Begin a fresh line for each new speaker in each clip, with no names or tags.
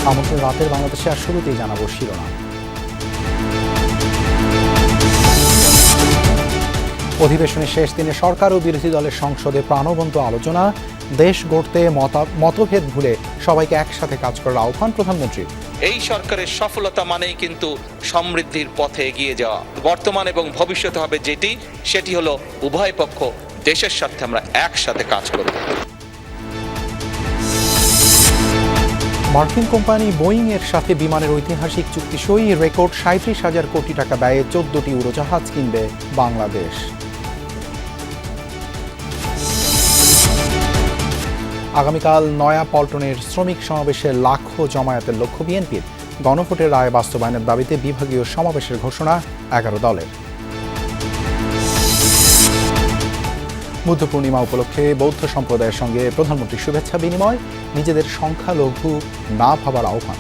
আমন্ত্রণ রাতের বাংলাদেশে আর শুরুতেই জানাবো শিরোনাম। অধিবেশনের শেষ দিনে সরকার ও বিরোধী দলের সংসদে প্রাণবন্ত আলোচনা, দেশ গড়তে মতভেদ ভুলে সবাইকে একসাথে কাজ করার আহ্বান প্রধানমন্ত্রীর।
এই সরকারের সফলতা মানেই কিন্তু সমৃদ্ধির পথে এগিয়ে যাওয়া। বর্তমান এবং ভবিষ্যতে হবে যেটি, সেটি হলো উভয় পক্ষ দেশের স্বার্থে আমরা একসাথে কাজ করব।
মার্কিন কোম্পানি বোয়িং এর সাথে বিমানের ঐতিহাসিক চুক্তি সই, রেকর্ড ৩৭,০০০ কোটি টাকা ব্যয়ে ১৪টি উড়োজাহাজ কিনবে বাংলাদেশ। আগামীকাল নয়া পল্টনের শ্রমিক সমাবেশে লাখো জমায়েতের লক্ষ্য বিএনপির। গণভোটের রায় বাস্তবায়নের দাবিতে বিভাগীয় সমাবেশের ঘোষণা ১১ দলের। বুদ্ধ পূর্ণিমা উপলক্ষে বৌদ্ধ সম্প্রদায়ের সঙ্গে প্রধানমন্ত্রীর শুভেচ্ছা বিনিময়, নিজেদের সংখ্যালঘু না ভাবার আহ্বান।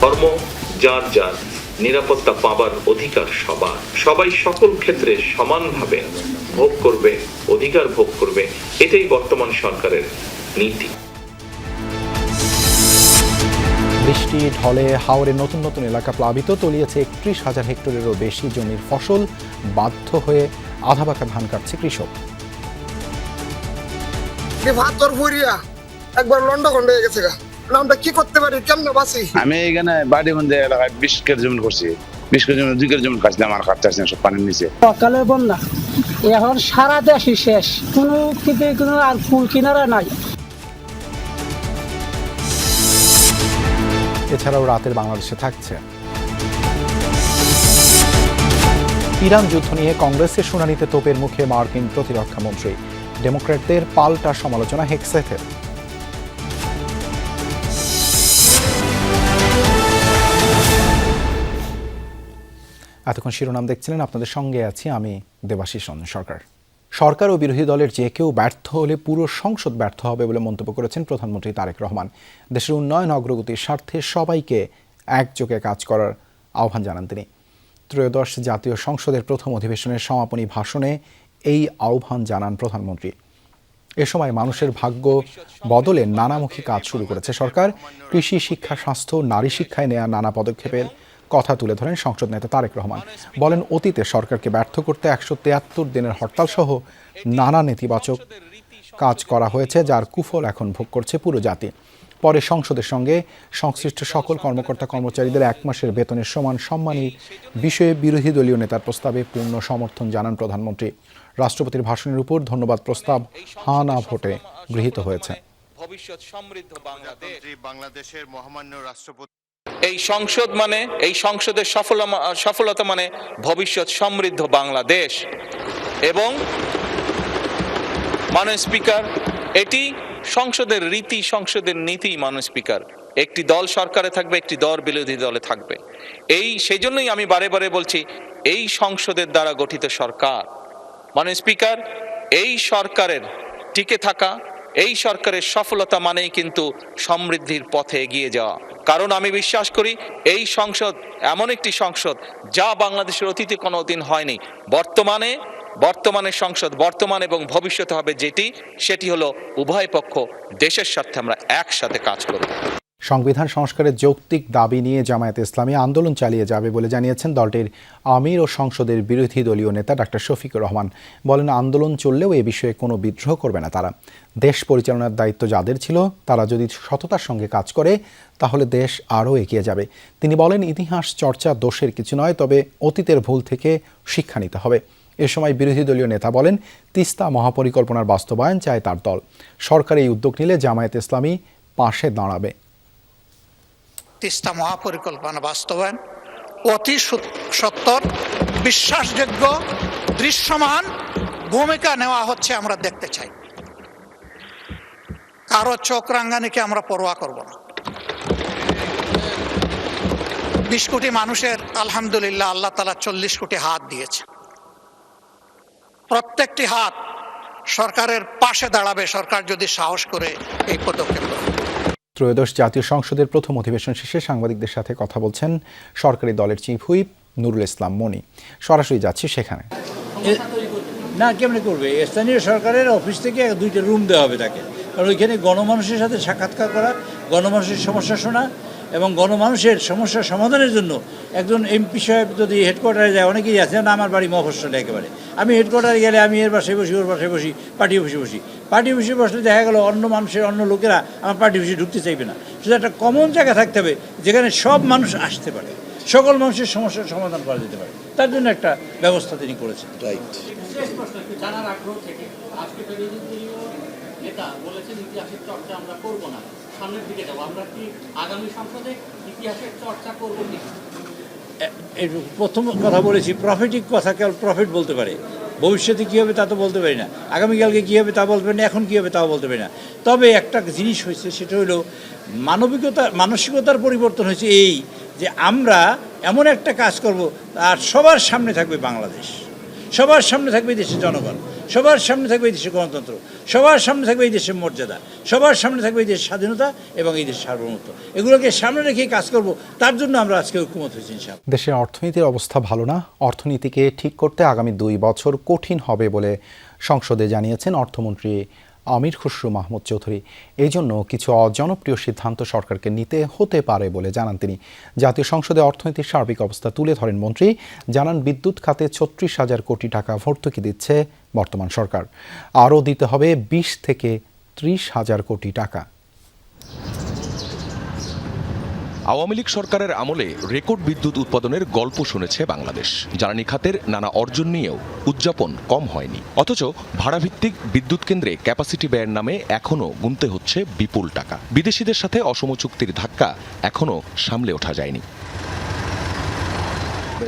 ধর্ম যার যার, নিরাপত্তা পাবার অধিকার সবার, সবাই সকল ক্ষেত্রে সমানভাবে ভোগ করবে, অধিকার ভোগ করবে, এটাই বর্তমান সরকারের নীতি।
বৃষ্টি ঢলে হাওরের নতুন নতুন এলাকা প্লাবিত, তলিয়েছে ৩১,০০০ হেক্টরেরও বেশি জমির ফসল, বাধ্য হয়ে আধা পাকা ধান কাটছে কৃষক।
একবার লন্ডন হয়ে গেছে, আমরা কি করতে পারি, কেমনে বাঁচি?
আমি এখানে বাড়ি বন্ধে এলাকায় ২০ কেজি জমি করছি, ২০ কেজি জমি ২ কেজি জমি কাটছিলাম, আমার খরচা আছে সব পানির নিচে।
সকালে বন্যা, এখন সারা দেশই শেষ, কোনো আর ফুল কিনারা নাই।
এছাড়াও রাতের বাংলাদেশে থাকছে ইরান যুদ্ধ নিয়ে কংগ্রেসের শুনানিতে তোপের মুখে মার্কিন প্রতিরক্ষা মন্ত্রী, ডেমোক্র্যাটদের পাল্টা সমালোচনা হেক্সেথের। এতক্ষণ শিরোনাম দেখছিলেন, আপনাদের সঙ্গে আছি আমি দেবাশিস রঞ্জন সরকার। সরকার ও বিরোধী দলের যে কেউ ব্যর্থ হলে পুরো সংসদ ব্যর্থ হবে বলে মন্তব্য করেছেন প্রধানমন্ত্রী তারেক রহমান। দেশের উন্নয়ন অগ্রগতির স্বার্থে সবাইকে একযোগে কাজ করার আহ্বান জানান তিনি। ত্রয়োদশ জাতীয় সংসদের প্রথম অধিবেশনের সমাপনী ভাষণে এই আহ্বান জানান প্রধানমন্ত্রী। এ সময় মানুষের ভাগ্য বদলে নানামুখী কাজ শুরু করেছে সরকার। কৃষি, শিক্ষা, স্বাস্থ্য, নারী শিক্ষায় নেয়া নানা পদক্ষেপের কথা তুলে ধরেন সংসদ নেতা তারেক রহমান। বলেন, অতীতে সরকারকে ব্যর্থ করতে ১৭৩ দিনের হরতাল সহ নানা নেতিবাচক কাজ করা হয়েছে, যার কুফল এখন ভোগ করছে পুরো জাতি। পরে সংসদের সঙ্গে সংশ্লিষ্ট সকল কর্মকর্তা কর্মচারীদের ১ মাসের বেতনের সমান সম্মানের বিষয়ে বিরোধী দলীয় নেতার প্রস্তাবে পূর্ণ সমর্থন জানান প্রধানমন্ত্রী। রাষ্ট্রপতির ভাষণের উপর ধন্যবাদ প্রস্তাব হা না ভোটে গৃহীত হয়েছে।
ভবিষ্যৎ সমৃদ্ধ
বাংলাদেশের মহামান্য রাষ্ট্রপতি।
এই সংসদ মানে, এই সংসদের সফলতা মানে ভবিষ্যৎ সমৃদ্ধ বাংলাদেশ। এবং মাননীয় স্পিকার, এটি সংসদের রীতি, সংসদের নীতি। মাননীয় স্পিকার, একটি দল সরকারে থাকবে, একটি দল বিরোধী দলে থাকবে। সেই জন্যই আমি বারে বারে বলছি, এই সংসদের দ্বারা গঠিত সরকার। মাননীয় স্পিকার, এই সরকারের টিকে থাকা, এই সরকারের সফলতা মানেই কিন্তু সমৃদ্ধির পথে এগিয়ে যাওয়া। কারণ আমি বিশ্বাস করি এই সংসদ এমন একটি সংসদ যা বাংলাদেশের অতীতে কোনোদিন হয়নি। বর্তমানে সংসদ, বর্তমান এবং ভবিষ্যতে হবে যেটি, সেটি হলো উভয় পক্ষ দেশের স্বার্থে আমরা একসাথে কাজ করব।
সংবিধান সংস্কারের যৌক্তিক দাবি নিয়ে জামায়াতে ইসলামী আন্দোলন চালিয়ে যাবে বলে জানিয়েছেন দলটির আমির ও সংসদের বিরোধী দলীয় নেতা ডাক্তার শফিকুর রহমান। বলেন, আন্দোলন চললেও এ বিষয়ে কোনো বিদ্রোহ করবে না তারা। দেশ পরিচালনার দায়িত্ব যাদের ছিল, তারা যদি সততার সঙ্গে কাজ করে তাহলে দেশ আরও এগিয়ে যাবে। তিনি বলেন, ইতিহাস চর্চা দোষের কিছু নয়, তবে অতীতের ভুল থেকে শিক্ষা নিতে হবে। এ সময় বিরোধী দলীয় নেতা বলেন, তিস্তা মহাপরিকল্পনার বাস্তবায়ন চায় তার দল। সরকার এই উদ্যোগ নিলে জামায়াতে ইসলামী পাশে দাঁড়াবে।
তিস্তা মহাপরিকল্পনা বাস্তবায়ন অতি সত্বর, বিশ্বাসযোগ্য, দৃশ্যমান ভূমিকা নেওয়া হচ্ছে, আমরা দেখতে চাই। কারো চোখ রাঙ্গানিকে আমরা পরোয়া করব না। ২০ কোটি মানুষের আলহামদুলিল্লাহ আল্লাহ তাআলা ৪০ কোটি হাত দিয়েছে। প্রত্যেকটি হাত সরকারের পাশে দাঁড়াবে, সরকার যদি সাহস করে এই পদক্ষেপ নেয়।
ত্রয়োদশ জাতীয় সংসদের প্রথম অধিবেশন শেষে সাংবাদিকদের সাথে কথা বলছেন সরকারি দলের চিফ হুইপ নুরুল ইসলাম মনি। সরাসরি যাচ্ছি সেখানে।
না, কেমনে করবে? স্থানীয় সরকারের অফিস থেকে 2টা রুম দেওয়া হবে তাকে, কারণ ওইখানে গণমানুষের সাথে সাক্ষাৎকার করা গণমানুষের সমস্যা শোনা এবং গণমানুষের সমস্যা সমাধানের জন্য একজন এমপি সাহেব যদি হেডকোয়ার্টারে যায়, অনেকেই আছে না, আমার বাড়ি মফস্বলে একেবারে, আমি হেডকোয়ার্টারে গেলে আমি এর বাসায় বসি, ওর বাসায় বসি, পার্টি অফিসে বসি, পার্টি অফিসে বসলে দেখা গেল অন্য মানুষের অন্য লোকেরা আমার পার্টি অফিসে ঢুকতে চাইবে না। শুধু একটা কমন জায়গা থাকতে হবে যেখানে সব মানুষ আসতে পারে, সকল মানুষের সমস্যার সমাধান করা যেতে পারে, তার জন্য একটা ব্যবস্থা তিনি করেছেন।
জানার আগ্রহ থেকে আজকে নেতা বলেছেন ইতিহাসের চর্চা আমরা করব না, সামনের দিকে যাবো। আমরা কি আগামী সংসদে ইতিহাসের চর্চা করবো কি?
প্রথম কথা বলেছি, প্রফিটিক কথা কেবল প্রফিট বলতে পারে, ভবিষ্যতে কী হবে তা তো বলতে পারি না, আগামীকালকে কী হবে তা বলতে পারি না, এখন কী হবে তাও বলতে পারি না। তবে একটা জিনিস হয়েছে, সেটা হলো মানসিকতার পরিবর্তন হয়েছে এই যে আমরা এমন একটা কাজ করব আর সবার সামনে থাকবে বাংলাদেশ, সবার সামনে থাকবে এই দেশের জনগণ, সবার সামনে থাকবে এই দেশের গণতন্ত্র, সবার সামনে থাকবে এই দেশের মর্যাদা, সবার সামনে থাকবে এই দেশের স্বাধীনতা এবং এই দেশের সার্বভৌমত্ব। এগুলোকে সামনে রেখে কাজ করব, তার জন্য আমরা আজকে ঐক্যমত হয়েছি ইনশাআল্লাহ।
দেশের অর্থনীতির অবস্থা ভালো না, অর্থনীতিকে ঠিক করতে আগামী 2 বছর কঠিন হবে বলে সংসদে জানিয়েছেন অর্থমন্ত্রী আমির খসরু মাহমুদ চৌধুরী। এই জন্য কিছু অজনপ্রিয় সিদ্ধান্ত সরকারকে নিতে হতে পারে বলে জানান তিনি। জাতীয় সংসদে অর্থনীতির সার্বিক অবস্থা তুলে ধরেন মন্ত্রী, জানান বিদ্যুৎ খাতে 36,000 কোটি টাকা ভর্তুকি দিচ্ছে বর্তমান সরকার, আরও দিতে হবে 20 থেকে 30,000 কোটি টাকা।
আওয়ামী লীগ সরকারের আমলে রেকর্ড বিদ্যুৎ উৎপাদনের গল্প শুনেছে বাংলাদেশ। জ্বালানি খাতের নানা অর্জন নিয়েও উদযাপন কম হয়নি, অথচ ভাড়াভিত্তিক বিদ্যুৎ কেন্দ্রে ক্যাপাসিটি ব্যয়ের নামে এখনও গুনতে হচ্ছে বিপুল টাকা। বিদেশিদের সাথে অসম চুক্তির ধাক্কা এখনও সামলে ওঠা যায়নি।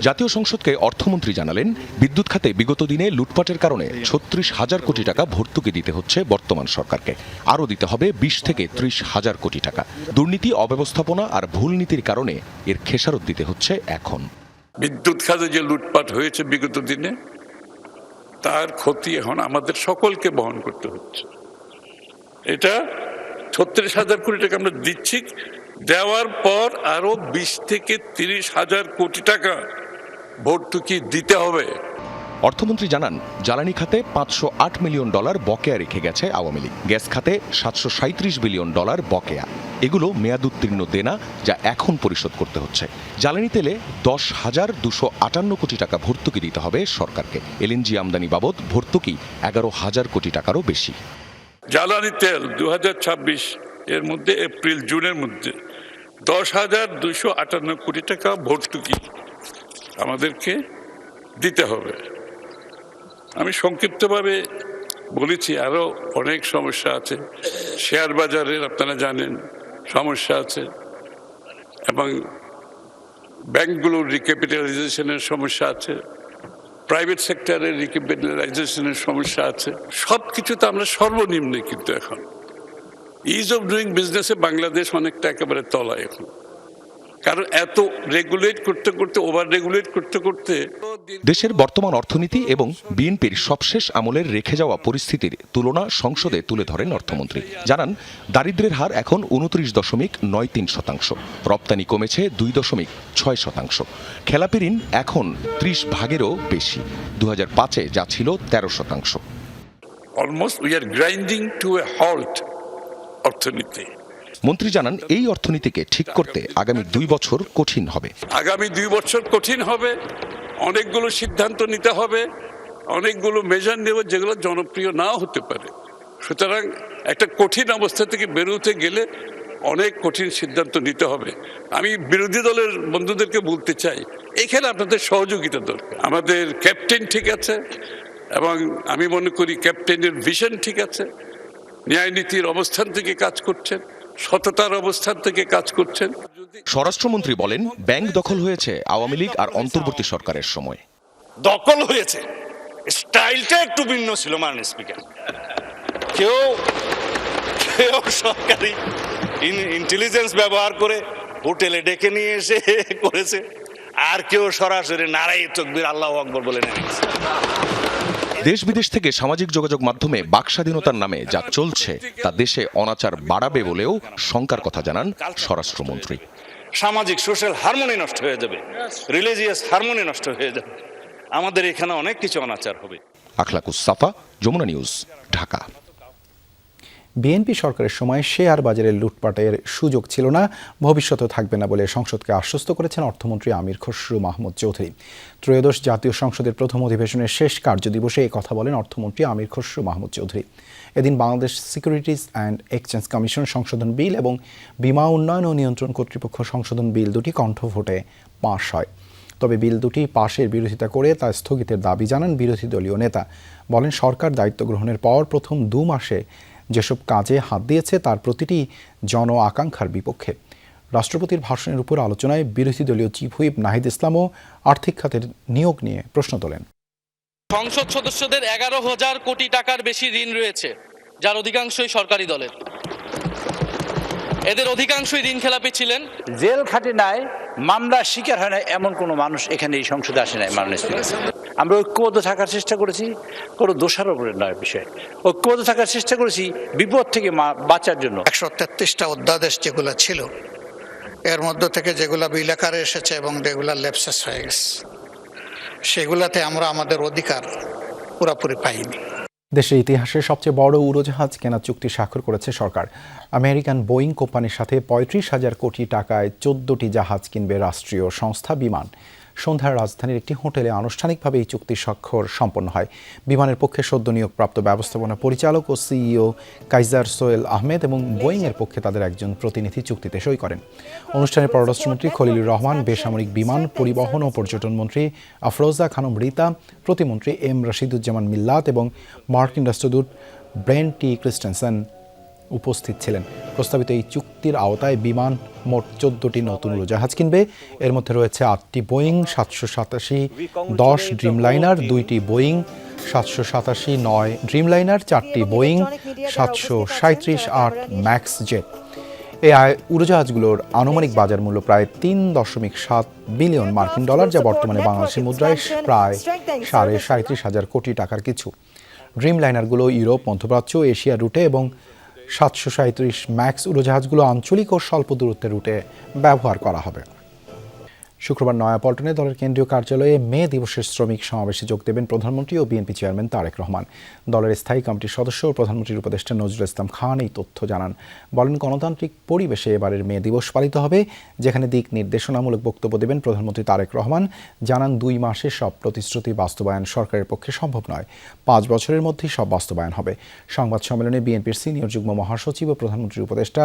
জাতীয় সংসদকে অর্থমন্ত্রী জানালেন, বিদ্যুৎ খাতে বিগত দিনে লুটপাটের কারণে 36,000 কোটি টাকা ভর্তুকি দিতে হচ্ছে বর্তমান সরকারকে, আরও দিতে হবে 20 থেকে 30,000 কোটি টাকা। দুর্নীতি, অব্যবস্থাপনা আর ভুল নীতির কারণে এর খেসারত দিতে হচ্ছে এখন।
বিদ্যুৎ খাতে যে লুটপাট হয়েছে বিগত দিনে, তার ক্ষতি এখন আমাদের সকলকে বহন করতে হচ্ছে। এটা 36,000 কোটি টাকা আমরা দিচ্ছি, দেওয়ার পর আরো 20 থেকে 30,000 কোটি টাকা ভর্তুকি দিতে হবে।
অর্থমন্ত্রী জানান, জ্বালানি খাতে $508 মিলিয়ন বকেয়া রেখে গেছে আওয়ামী লীগ, গ্যাস খাতে $737 বিলিয়ন বকেয়া। এগুলো মেয়াদোত্তীর্ণ দেনা, যা এখন পরিশোধ করতে হচ্ছে। জ্বালানি তেলে 10,258 কোটি টাকা ভর্তুকি দিতে হবে সরকারকে। এলএনজি আমদানি বাবদ ভর্তুকি 11,000 কোটি টাকারও বেশি।
জ্বালানি তেল 2026 এর মধ্যে এপ্রিল জুনের মধ্যে 10,258 কোটি টাকা ভর্তুকি আমাদেরকে দিতে হবে। আমি সংক্ষিপ্তভাবে বলেছি, আরো অনেক সমস্যা আছে। শেয়ার বাজারের আপনারা জানেন সমস্যা আছে, এবং ব্যাংকগুলোর রিক্যাপিটালাইজেশনের সমস্যা আছে, প্রাইভেট সেক্টরের রিক্যাপিটালাইজেশনের সমস্যা আছে। সব কিছুতে আমরা সর্বনিম্নে, কিন্তু এখন ইজ অফ ডুইং বিজনেসে বাংলাদেশ অনেকটা একেবারে তলায় এখন, কারণ এত রেগুলেট করতে করতে, ওভার রেগুলেট করতে করতে।
দেশের বর্তমান অর্থনীতি এবং বিএনপির সবশেষ আমলের রেখে যাওয়া পরিস্থিতির তুলনা সংসদে তুলে ধরেন অর্থমন্ত্রী। জানান, দারিদ্র্যের হার এখন 29.93%, রপ্তানি কমেছে 2.6%, খেলাপি ঋণ এখন 30%-এরও বেশি, 2005-এ যা ছিল 13%।
Almost we are grinding to a halt অর্থনীতি।
মন্ত্রী জানান, এই অর্থনীতিকে ঠিক করতে আগামী 2 বছর কঠিন হবে।
আগামী 2 বছর কঠিন হবে, অনেকগুলো সিদ্ধান্ত নিতে হবে, অনেকগুলো মেজার নেব যেগুলো জনপ্রিয় নাও হতে পারে। সুতরাং একটা কঠিন অবস্থা থেকে বেরোতে গেলে অনেক কঠিন সিদ্ধান্ত নিতে হবে। আমি বিরোধী দলের বন্ধুদেরকে বলতে চাই, এখানে আপনাদের সহযোগিতা দরকার। আমাদের ক্যাপ্টেন ঠিক আছে, এবং আমি মনে করি ক্যাপ্টেনের ভিশন ঠিক আছে, ন্যায় নীতির অবস্থান থেকে কাজ করছেন, সততার অবস্থান থেকে কাজ করছেন।
স্বরাষ্ট্রমন্ত্রী বলেন, ব্যাংক দখল হয়েছে আওয়ামী লীগ আর অন্তর্বর্তী সরকারের সময়।
দখল হয়েছে, স্টাইলটা একটু ভিন্ন ছিল মাননীয় স্পিকার। কেউ সরকারি ইন্টেলিজেন্স ব্যবহার করে হোটেলে ডেকে নিয়ে এসে করেছে, আর কেউ সরাসরি নারাই তাকবীর আল্লাহু আকবার বলে নেমেছে।
দেশ বিদেশ থেকে সামাজিক যোগাযোগ মাধ্যমে বাকস্বাধীনতার নামে যা চলছে তা দেশে অনাচার বাড়াবে বলেও শঙ্কার কথা জানান স্বরাষ্ট্রমন্ত্রী।
সামাজিক সোশ্যাল হারমোনি নষ্ট হয়ে যাবে, রিলিজিয়াস হারমোনি নষ্ট হয়ে যাবে, আমাদের এখানে অনেক কিছু অনাচার হবে।
আখলাকুস সাফা, যমুনা নিউজ, ঢাকা।
বিএনপি সরকারের সময় শেয়ার বাজারের লুটপাটের সুযোগ ছিল না, ভবিষ্যতে থাকবে না বলে সংসদকে আশ্বস্ত করেছেন অর্থমন্ত্রী আমির খসরু মাহমুদ চৌধুরী। ত্রয়োদশ জাতীয় সংসদের প্রথম অধিবেশনের শেষ কার্যদিবসে এই কথা বলেন অর্থমন্ত্রী আমির খসরু মাহমুদ চৌধুরী। এদিন Bangladesh securities and exchange commission সংশোধন বিল এবং বীমা উন্নয়ন ও নিয়ন্ত্রণ কর্তৃপক্ষ সংশোধন বিল দুটি কণ্ঠভোটে পাশ হয়। তবে বিল দুটি পাশের বিরোধিতা করে তা স্থগিতের দাবি জানান বিরোধী দলীয় নেতা। বলেন, সরকার দায়িত্ব গ্রহণের পর প্রথম 2 মাসে যেসব কাজে হাত দিয়েছে তার প্রতিটি জন আকাঙ্ক্ষার বিপক্ষে। রাষ্ট্রপতির ভাষণের উপর আলোচনায় বিরোধী দলীয় চিফ হুইপ নাহিদ ইসলামও আর্থিক খাতের নিয়োগ নিয়ে প্রশ্ন তোলেন।
সংসদ সদস্যদের 11,000 কোটি টাকার বেশি ঋণ রয়েছে, যার অধিকাংশই সরকারি দলের। এদের অধিকাংশই ঋণ খেলাপি ছিলেন।
জেল খাটে নাই, মামলা শিকার হয় না এমন কোনো মানুষ এখানে এই সংসদে আসে নাই। মাননীয় স্পিকার, আমরা ঐক্যবদ্ধ থাকার চেষ্টা করেছি, কোনো দোষারোপের নয় বিষয়। ঐক্যবদ্ধ থাকার চেষ্টা করেছি বিপদ থেকে বাঁচার জন্য।
133টা অধ্যাদেশ যেগুলো ছিল, এর মধ্য থেকে যেগুলো বিল আকারে এসেছে এবং যেগুলো ল্যাপসেস হয়ে গেছে, সেগুলাতে আমরা আমাদের অধিকার পুরোপুরি পাইনি।
দেশের ইতিহাসে সবচেয়ে বড় উড়োজাহাজ কেনার চুক্তি স্বাক্ষর করেছে সরকার। আমেরিকান বোয়িং কোম্পানির সাথে 35,000 কোটি টাকায় 14টি জাহাজ কিনবে রাষ্ট্রীয় সংস্থা বিমান। সন্ধ্যায় রাজধানীর একটি হোটেলে আনুষ্ঠানিকভাবে এই চুক্তি স্বাক্ষর সম্পন্ন হয়। বিমানের পক্ষে সদ্য নিয়োগপ্রাপ্ত ব্যবস্থাপনা পরিচালক ও সিইও কাইজার সোহেল আহমেদ এবং বোয়িংয়ের পক্ষে তাদের একজন প্রতিনিধি চুক্তিতে সই করেন। অনুষ্ঠানে পররাষ্ট্রমন্ত্রী খলিলুর রহমান, বেসামরিক বিমান পরিবহন ও পর্যটন মন্ত্রী আফরোজা খানম রিতা, প্রতিমন্ত্রী এম রশিদুজ্জামান মিল্লাত এবং মার্কিন রাষ্ট্রদূত ব্রেন টি ক্রিস্টেনসেন উপস্থিত ছিলেন। প্রস্তাবিত এই চুক্তির আওতায় বিমান মোট 14টি নতুন উড়োজাহাজ কিনবে। এর মধ্যে রয়েছে 8টি বোয়িং 787-10 ড্রিমলাইনার, 2টি বোয়িং 787-9 ড্রিমলাইনার, 4টি বোয়িং 737-8 ম্যাক্স জেট। এই উড়োজাহাজগুলোর আনুমানিক বাজার মূল্য প্রায় 3.7 বিলিয়ন মার্কিন ডলার, যা বর্তমানে বাংলাদেশের মুদ্রায় প্রায় 37,500 কোটি টাকার কিছু। ড্রিমলাইনারগুলো ইউরোপ, মধ্যপ্রাচ্য, এশিয়া রুটে এবং 737 ম্যাক্স উড়োজাহাজগুলো আঞ্চলিক ও স্বল্প দূরত্বের রুটে ব্যবহার করা হবে। শুক্রবার নয়াপল্টনে দলের কেন্দ্রীয় কার্যালয়ে মে দিবসের শ্রমিক সমাবেশে যোগ দেবেন প্রধানমন্ত্রী ও বিএনপি চেয়ারম্যান তারেক রহমান। দলের স্থায়ী কমিটির সদস্য ও প্রধানমন্ত্রীর উপদেষ্টা নজরুল ইসলাম খান এই তথ্য জানান। বলেন, গণতান্ত্রিক পরিবেশে এবারের মে দিবস পালিত হবে, যেখানে দিক নির্দেশনামূলক বক্তব্য দেবেন প্রধানমন্ত্রী তারেক রহমান। জানান, 2 মাসে সব প্রতিশ্রুতি বাস্তবায়ন সরকারের পক্ষে সম্ভব নয়, 5 বছরের মধ্যেই সব বাস্তবায়ন হবে। সংবাদ সম্মেলনে বিএনপির সিনিয়র যুগ্ম মহাসচিব ও প্রধানমন্ত্রীর উপদেষ্টা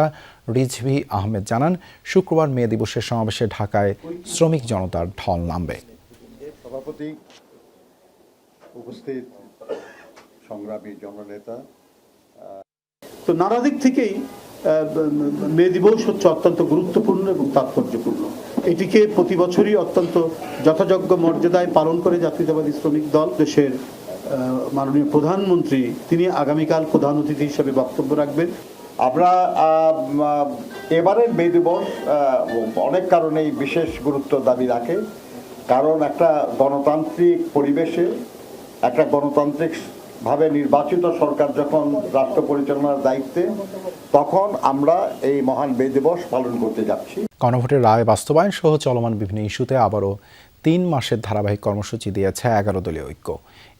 রিজভী আহমেদ জানান, শুক্রবার মে দিবসের সমাবেশে ঢাকায় শ্রমিক জনতার ঢল নামবে।
সভাপতি, উপস্থিত সংগ্রামী জননেতা, তো নানা দিক থেকেই মে দিবস হচ্ছে অত্যন্ত গুরুত্বপূর্ণ এবং তাৎপর্যপূর্ণ। এটিকে প্রতি বছরই অত্যন্ত যথাযোগ্য মর্যাদায় পালন করে জাতীয়তাবাদী শ্রমিক দল। দেশের মাননীয় প্রধানমন্ত্রী তিনি আগামীকাল প্রধান অতিথি হিসেবে বক্তব্য রাখবেন।
আমরা এবারের মে দিবস অনেক কারণেই বিশেষ গুরুত্ব দাবি রাখে। কারণ একটা গণতান্ত্রিক পরিবেশে একটা গণতান্ত্রিকভাবে নির্বাচিত সরকার যখন রাষ্ট্র পরিচালনার দায়িত্বে, তখন আমরা এই মহান মে দিবস পালন করতে যাচ্ছি।
গণভোটের রায় বাস্তবায়ন সহ চলমান বিভিন্ন ইস্যুতে আবারও 3 মাসের ধারাবাহিক কর্মসূচি দিয়েছে 11 দলীয় ঐক্য।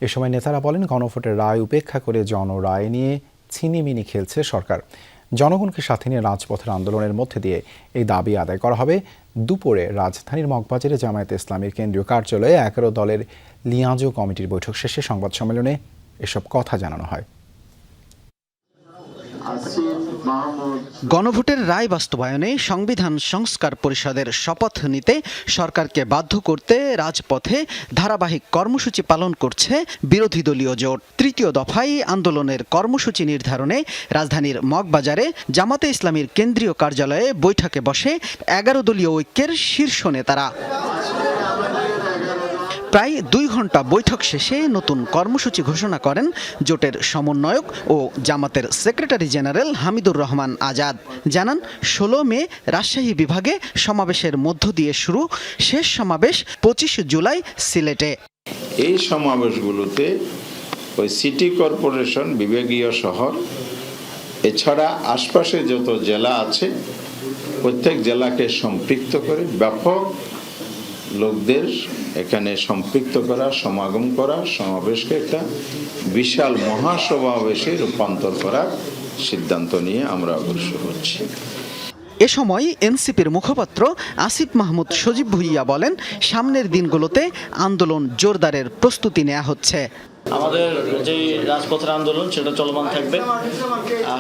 এ সময় নেতারা বলেন, গণভোটের রায় উপেক্ষা করে জনরায় নিয়ে ছিনিমিনি খেলছে সরকার। জনগণকে সাথে নিয়ে রাজপথের আন্দোলনের মধ্যে দিয়ে এই দাবি আদায় করা হবে। দুপুরে রাজধানীর মগবাজারে জামায়াতে ইসলামীর কেন্দ্রীয় কার্যালয়ে 11 দলের লিয়াজো কমিটির বৈঠক শেষে সংবাদ সম্মেলনে এসব কথা জানানো হয়।
গণভোটের রায় বাস্তবায়নে সংবিধান সংস্কার পরিষদের শপথ নিতে সরকারকে বাধ্য করতে রাজপথে ধারাবাহিক কর্মসূচি পালন করছে বিরোধী দলীয় জোট। 3য় দফায় আন্দোলনের কর্মসূচি নির্ধারণে রাজধানীর মগবাজারে জামাতে ইসলামীর কেন্দ্রীয় কার্যালয়ে বৈঠকে বসে 11 দলীয় ঐক্যের শীর্ষ নেতারা। প্রায় 2 ঘন্টা বৈঠক শেষে নতুন কর্মসূচি ঘোষণা করেন জোটের সমন্বয়ক ও জামাতের সেক্রেটারি জেনারেল হামিদুর রহমান আজাদ। জানান, 16 মে রাজশাহী বিভাগে সমাবেশের মধ্য দিয়ে শুরু, শেষ সমাবেশ 25 জুলাই সিলেটে।
এই সমাবেশগুলোতে ওই সিটি কর্পোরেশন, বিভাগীয় শহর, এছাড়া আশপাশে যত জেলা আছে প্রত্যেক জেলাকে সম্পৃক্ত করে ব্যাপক লোকদের এখানে সম্পৃক্ত করা, সমাগম করা, সমাবেশকে একটা বিশাল মহাসমাবেশে রূপান্তর করার সিদ্ধান্ত নিয়ে আমরা অগ্রসর হচ্ছি।
এ সময় এনসিপির মুখপাত্র আসিফ মাহমুদ সজীব ভুইয়া বলেন, সামনের দিনগুলোতে আন্দোলন জোরদারের প্রস্তুতি নেওয়া হচ্ছে।
আমাদের যে রাজপথের আন্দোলন সেটা চলমান থাকবে।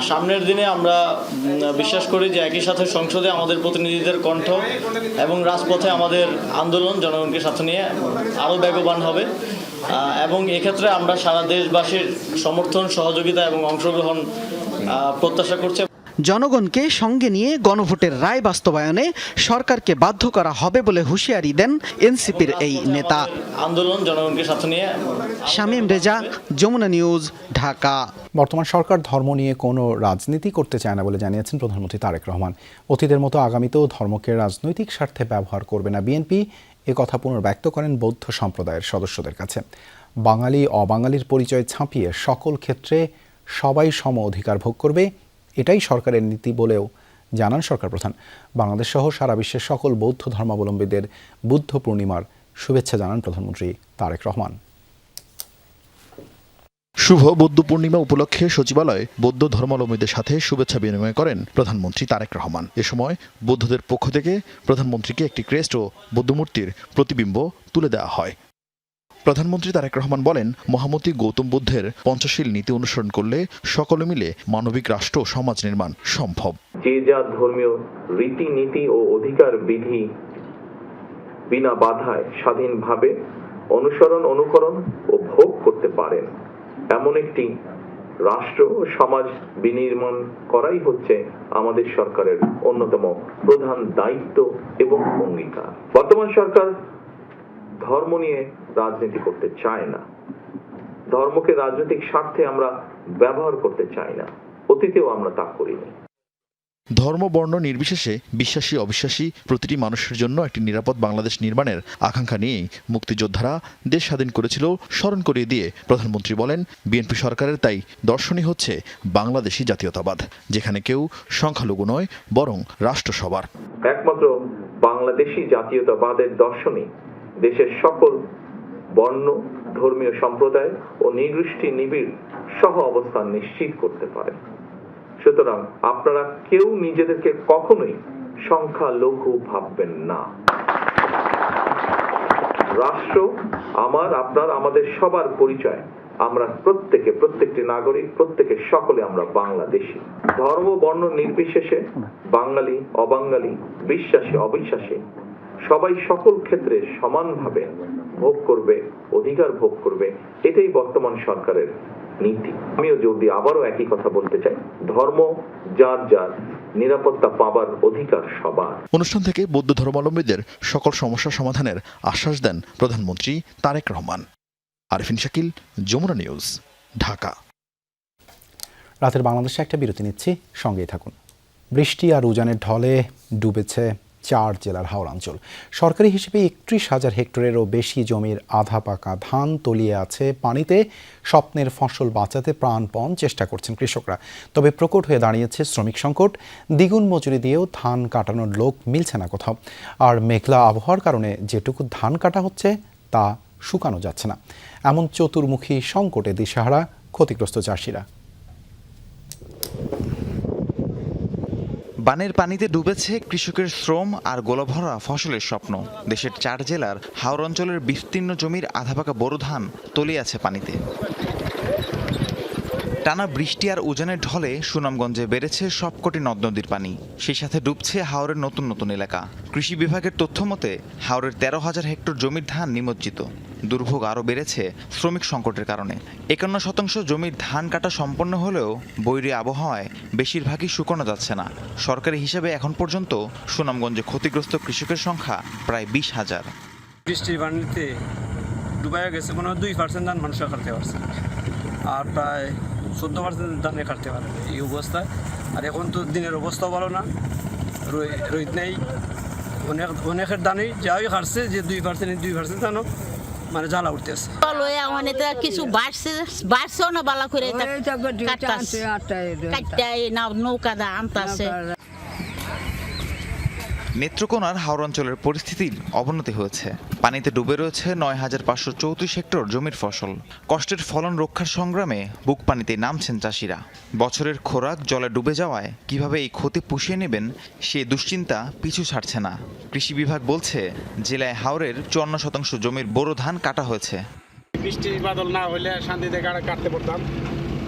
সামনের দিনে আমরা বিশ্বাস করি যে একই সাথে সংসদে আমাদের প্রতিনিধিদের কণ্ঠ এবং রাজপথে আমাদের আন্দোলন জনগণকে সাথে নিয়ে আরও বেগবান হবে এবং এক্ষেত্রে আমরা সারা দেশবাসীর সমর্থন, সহযোগিতা এবং অংশগ্রহণ প্রত্যাশা করছি।
জনগণকে সঙ্গে নিয়ে গণভোটের রায় বাস্তবায়নে সরকারকে বাধ্য করা হবে বলে হুঁশিয়ারি দেন এনসিপির এই নেতা।
আন্দোলন জনগণকে সাথে নিয়ে।
শামীম রেজা, যমুনা নিউজ, ঢাকা।
বর্তমান সরকার ধর্ম নিয়ে কোনো রাজনীতি করতে চায় না বলে জানিয়েছেন প্রধানমন্ত্রী তারেক রহমান। অতীতের মতো আগামীতেও ধর্মকে রাজনৈতিক স্বার্থে ব্যবহার করবে না বিএনপি, এ কথা পুনর্ব্যক্ত করেন বৌদ্ধ সম্প্রদায়ের সদস্যদের কাছে। বাঙালি অবাঙালির পরিচয় ছাপিয়ে সকল ক্ষেত্রে সবাই সম অধিকার ভোগ করবে, এটাই সরকারের নীতি বলেও জানান সরকার প্রধান। বাংলাদেশ সহ সারা বিশ্বের সকল বৌদ্ধ ধর্মাবলম্বীদের বুদ্ধ পূর্ণিমার শুভেচ্ছা জানান প্রধানমন্ত্রী তারেক রহমান।
শুভ বৌদ্ধ পূর্ণিমা উপলক্ষে সচিবালয়ে বৌদ্ধ ধর্মাবলম্বীদের সাথে শুভেচ্ছা বিনিময় করেন প্রধানমন্ত্রী তারেক রহমান। এ সময় বৌদ্ধদের পক্ষ থেকে প্রধানমন্ত্রীকে একটি ক্রেস্ট ও বৌদ্ধমূর্তির প্রতিবিম্ব তুলে দেওয়া হয়। প্রধানমন্ত্রী তারেক রহমান বলেন, মহামতি গৌতম বুদ্ধের পঞ্চশীল নীতি অনুসরণ করলে সকলে মিলে মানবিক রাষ্ট্র ও সমাজ নির্মাণ সম্ভব।
যে যা ধর্মীয় রীতিনীতি ও অধিকার বিধি বিনা বাধায় স্বাধীনভাবে অনুসরণ, অনুকরণ ও ভোগ করতে পারেন এমন একটি রাষ্ট্র ও সমাজ বিনির্মাণ করাই হচ্ছে আমাদের সরকারের অন্যতম প্রধান দায়িত্ব এবং অঙ্গীকার। বর্তমান সরকার ধর্ম নিয়ে রাজনীতি করতে চায় না, ধর্মকে রাজনৈতিক স্বার্থে আমরা ব্যবহার করতে চাই না, অতীতেও আমরা তা করিনি।
ধর্ম বর্ণ নির্বিশেষে বিশ্বাসী অবিশ্বাসী প্রতিটি মানুষের জন্য একটি নিরাপদ বাংলাদেশ নির্মাণের আকাঙ্ক্ষা নিয়েই মুক্তিযোদ্ধারা দেশ স্বাধীন করেছিল স্মরণ করিয়ে দিয়ে প্রধানমন্ত্রী বলেন, বিএনপি সরকারের তাই দর্শনই হচ্ছে বাংলাদেশী জাতীয়তাবাদ, যেখানে কেউ সংখ্যালঘু নয় বরং রাষ্ট্র সবার।
একমাত্র বাংলাদেশী জাতীয়তাবাদের দর্শনই দেশের সকল বর্ণ, ধর্মীয় সম্প্রদায় ও নৃগোষ্ঠী নিবিড় সহ অবস্থান নিশ্চিত করতে পারে। সুতরাং আপনারা কেউ নিজেদেরকে কখনোই সংখ্যালঘু ভাববেন না। রাষ্ট্র আমার, আপনার, আমাদের সবার পরিচয়। আমরা প্রত্যেকটি নাগরিক, সকলে আমরা বাংলাদেশী। ধর্ম বর্ণ নির্বিশেষে বাঙালি অবাঙালি, বিশ্বাসী অবিশ্বাসী সবাই সকল ক্ষেত্রে সমানভাবে ভোগ করবে, অধিকার ভোগ করবে, এটাই বর্তমান সরকারের নীতি। আমিও জোর দিয়ে আবারও একই কথা বলতে চাই, ধর্ম যার যার, নিরাপত্তা পাবার অধিকার সবার।
অনুষ্ঠান থেকে বৌদ্ধ ধর্মাবলম্বীদের সকল সমস্যা সমাধানের আশ্বাস দেন প্রধানমন্ত্রী তারেক রহমান। আরিফিন শাকিল, যমুনা নিউজ, ঢাকা।
রাতের বাংলাদেশে একটা বিরতি নিচ্ছি, সঙ্গেই থাকুন। বৃষ্টি আর উজানের ঢলে ডুবেছে 4 জেলার হাওড়াঞ্চল। সরকারি হিসেবে 31,000 হেক্টরেরও বেশি জমির আধা পাকা ধান তলিয়ে আছে পানিতে। স্বপ্নের ফসল বাঁচাতে প্রাণপণ চেষ্টা করছেন কৃষকরা, তবে প্রকট হয়ে দাঁড়িয়েছে শ্রমিক সংকট। দ্বিগুণ মজুরি দিয়েও ধান কাটানোর লোক মিলছে না কোথাও, আর মেঘলা আবহাওয়ার কারণে যেটুকু ধান কাটা হচ্ছে তা শুকানো যাচ্ছে না। এমন চতুর্মুখী সংকটে দিশেহারা ক্ষতিগ্রস্ত চাষিরা।
বানের পানিতে ডুবেছে কৃষকের শ্রম আর গোলাভরা ফসলের স্বপ্ন। দেশের 4 জেলার হাওর অঞ্চলের বিস্তীর্ণ জমির আধাপাকা বোরো ধান তলিয়ে আছে পানিতে। টানা বৃষ্টি আর উজানের ঢলে সুনামগঞ্জে বেড়েছে সবকটি নদ নদীর পানি, সেই সাথে ডুবছে হাওরের নতুন নতুন এলাকা। কৃষি বিভাগের তথ্য মতে হাওরের 13,000 হেক্টর জমির ধান নিমজ্জিত। দুর্ভোগ আরও বেড়েছে শ্রমিক সংকটের কারণে। 51% জমির ধান কাটা সম্পন্ন হলেও বৈরী আবহাওয়ায় বেশিরভাগই শুকানো যাচ্ছে না। সরকারি হিসেবে এখন পর্যন্ত সুনামগঞ্জে ক্ষতিগ্রস্ত কৃষকের সংখ্যা প্রায় 20,000।
বৃষ্টির পানিতে ডুবাইয়া গেছে, মনে হয় 2% ধান মানুষ কাটতে পারছে, আর প্রায় 14% ধানে কাটতে পারে এই অবস্থায়। আর এখন তো দিনের অবস্থাও ভালো না, রোদ নেই, অনেকের ধানেই যাই কাটছে যে 2% ধানও মানে জ্বালা উঠতেছে।
কিছু বাড়ছেও না, বালা করে নৌকা দা আনতেছে।
নেত্রকোনার হাওর অঞ্চলের পরিস্থিতির অবনতি হয়েছে। পানিতে ডুবে রয়েছে ৯,৫৩৪ হেক্টর জমির ফসল। কষ্টের ফলন রক্ষার সংগ্রামে বুক পানিতে নামছেন চাষিরা। বছরের খোরাক জলে ডুবে যাওয়ায় কিভাবে এই ক্ষতি পুষিয়ে নেবেন সে দুশ্চিন্তা পিছু ছাড়ছে না। কৃষি বিভাগ বলছে জেলায় হাওরের ৫৪% জমির বোরো ধান কাটা হয়েছে।
বৃষ্টি বাদল না হলে শান্তিতে কাটতে পারতাম,